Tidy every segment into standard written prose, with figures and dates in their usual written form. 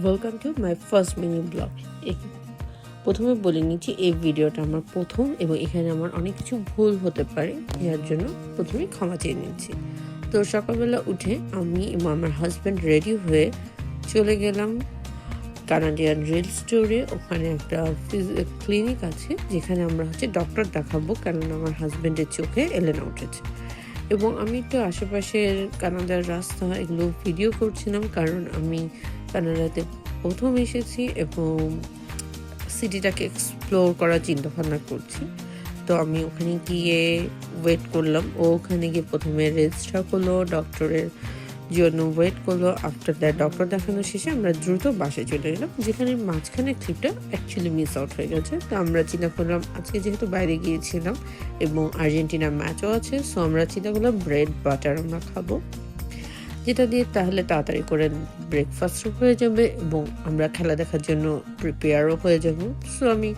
Welcome to my first mini blog. প্রথমে বলে নিচ্ছি এই ভিডিওটা আমার প্রথম এবং এখানে আমার অনেক কিছু ভুল হতে পারে, এর জন্য প্রথমে ক্ষমা চেয়ে নিচ্ছি। তো সকালবেলা উঠে আমি এবং আমার হাজব্যান্ড রেডি হয়ে চলে গেলাম কানাডিয়ান রিল স্টোরে। ওখানে একটা ক্লিনিক আছে যেখানে আমরা ডক্টর দেখাবো, কারণ আমার হাজব্যান্ডের চোখে এলেনা উঠেছে। এবং আমি একটু আশেপাশের কানাডার রাস্তা এগুলো ভিডিও করছিলাম, কারণ আমি কানাডাতে প্রথম এসেছি এবং সিটিটাকে এক্সপ্লোর করার চিন্তা ভাবনা করছি। তো আমি ওখানে গিয়ে ওয়েট করলাম। ও ওখানে গিয়ে প্রথমে রেজিস্টার করলো, ডক্টরের জন্য ওয়েট করলো। আফটার দ্যাট ডক্টর দেখানো শেষে আমরা দ্রুত বাসে চলে গেলাম, যেখানে মাঝখানে ক্লিপটা অ্যাকচুয়ালি মিস আউট হয়ে গেছে। তো আমরা চিন্তা করলাম আজকে যেহেতু বাইরে গিয়েছিলাম এবং আর্জেন্টিনার ম্যাচও আছে, সো আমরা চিন্তা করলাম ব্রেড বাটার আমরা খাবো, যেটা দিয়ে তাহলে তাড়াতাড়ি করে ব্রেকফাস্টও হয়ে যাবে এবং আমরা খেলা দেখার জন্য প্রিপেয়ারও হয়ে যাব। সো আমি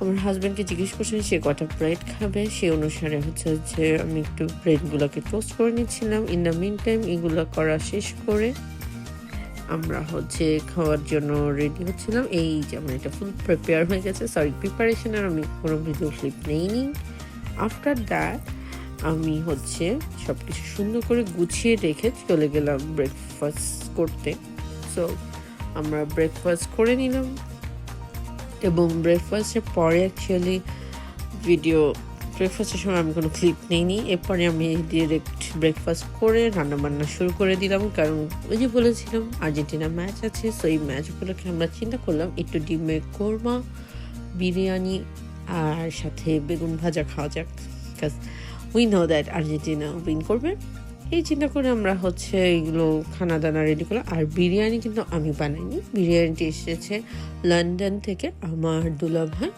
আমার হাজব্যান্ডকে জিজ্ঞেস করছিলাম সে কটা ব্রেড খাবে, সে অনুসারে যে আমি একটু ব্রেডগুলোকে টোস্ট করে নিচ্ছিলাম। ইন দ্য মিন টাইম এগুলো করা শেষ করে আমরা খাওয়ার জন্য রেডি হচ্ছিলাম। এই যে আমার এটা ফুল প্রিপেয়ার হয়ে গেছে, সরি প্রিপারেশনের আমি কোনো ভিডিও ক্লিপ নেইনি। আফটার দ্যাট আমি সব কিছু সুন্দর করে গুছিয়ে রেখে চলে গেলাম ব্রেকফাস্ট করতে। সো আমরা ব্রেকফাস্ট করে নিলাম এবং ব্রেকফাস্টের পরে অ্যাকচুয়ালি ব্রেকফাস্টের সময় আমি কোনো ক্লিপ নেইনি। এরপরে আমি ডিরেক্ট ব্রেকফাস্ট করে রান্নাবান্না শুরু করে দিলাম, কারণ ওই যে বলেছিলাম আর্জেন্টিনা ম্যাচ আছে। সো এই ম্যাচ উপলক্ষে আমরা চিন্তা করলাম একটু ডিমের কোরমা, বিরিয়ানি আর সাথে বেগুন ভাজা খাওয়া যাক, because we know that Argentina win করবে। এই চিন্তা করে আমরা এগুলো খানা দানা রেডি করলাম। আর বিরিয়ানি কিন্তু আমি বানাইনি, বিরিয়ানিটি এসেছে লন্ডন থেকে, আমার দুলাভাই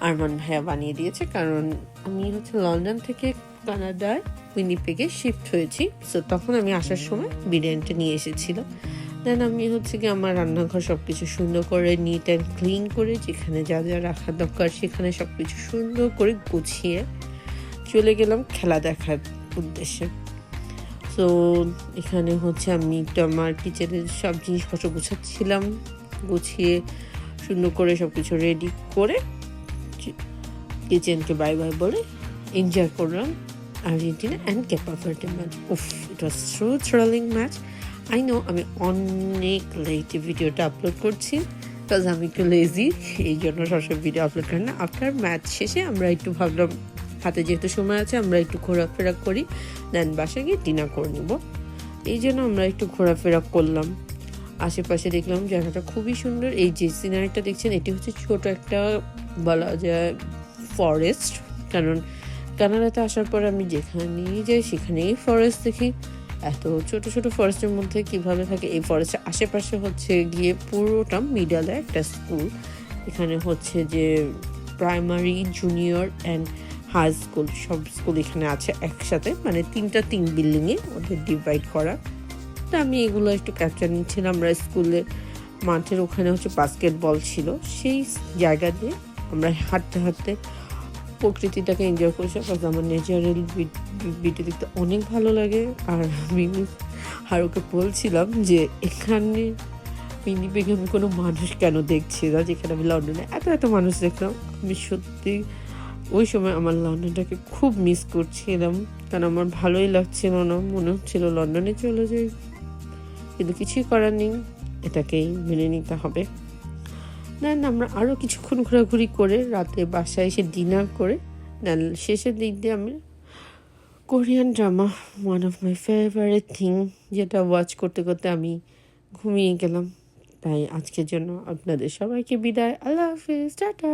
আরমান ভাইয়া বানিয়ে দিয়েছে। কারণ আমি লন্ডন থেকে কানাডায় উইনিপেগে শিফট হয়েছি, সো তখন আমি আসার সময় বিরিয়ানিটা নিয়ে এসেছিলাম। দেন আমি আমার রান্নাঘর সব কিছু সুন্দর করে নিট অ্যান্ড ক্লিন করে, যেখানে যা যা রাখার দরকার সেখানে সব কিছু সুন্দর করে গুছিয়ে চলে গেলাম খেলা দেখার উদ্দেশ্যে। তো এখানে আমি একটু আমার কিচেনের সব জিনিসপত্র গুছাচ্ছিলাম, গুছিয়ে সুন্দর করে সব কিছু রেডি করে কিচেনকে বাই বাই বলে এনজয় করলাম Argentina and কেপা Verde match. It was so thrilling match. I know আমি অনেক লেটে ভিডিওটা আপলোড করছি, বিকজ আমি একটু লেজি, এই জন্য সবসময় ভিডিও আপলোড করি না। আফটার ম্যাচ শেষে আমরা একটু ভাবলাম হাতে যেহেতু সময় আছে আমরা একটু ঘোরাফেরা করি, দেন বাসায় গিয়ে ডিনার করে নেব। এই জন্য আমরা একটু ঘোরাফেরা করলাম, আশেপাশে দেখলাম জায়গাটা খুবই সুন্দর। এই যে সিনারিটা দেখছেন এটি ছোট একটা বলা যায় ফরেস্ট, কারণ কানাডাতে আসার পর আমি যেখানেই যাই সেখানেই ফরেস্ট দেখি। এত ছোট ছোট ফরেস্টের মধ্যে কিভাবে থাকে। এই ফরেস্টের আশেপাশে গিয়ে পুরোটা মিডলে একটা স্কুল, এখানে যে primary, junior and high school, সব স্কুল এখানে আছে একসাথে, মানে তিন বিল্ডিংয়ে ওদের ডিভাইড করা। তো আমি এগুলো একটু ক্যাপচার নিচ্ছিলাম। আমরা স্কুলের মাঠের ওখানে বাস্কেটবল ছিল, সেই জায়গা দিয়ে আমরা হাঁটতে হাঁটতে প্রকৃতিটাকে এনজয় করছি। আমার ন্যাচারাল ভিডিও দেখতে অনেক ভালো লাগে। আর আমি ওকে বলছিলাম যে এখানে উইনিপেগে আমি কোনো মানুষ কেন দেখছি না, যেখানে আমি লন্ডনে এত মানুষ দেখলাম। আমি সত্যি ওই সময় আমার লন্ডনটাকে খুব মিস করছিলাম, কারণ আমার ভালোই লাগছিল না, মনে হচ্ছিল লন্ডনে চলে যাই, কিন্তু কিছুই করার নেই, এটাকেই মেনে নিতে হবে। দেন আমরা আরও কিছুক্ষণ ঘোরাঘুরি করে রাতে বাসায় এসে ডিনার করে দেন শেষের দিক দিয়ে আমি Korean drama, one of my favourite thing, যেটা ওয়াচ করতে করতে আমি ঘুমিয়ে গেলাম। তাই আজকের জন্য আপনাদের সবাইকে বিদায়, আল্লাহ হাফিজ, টাটা।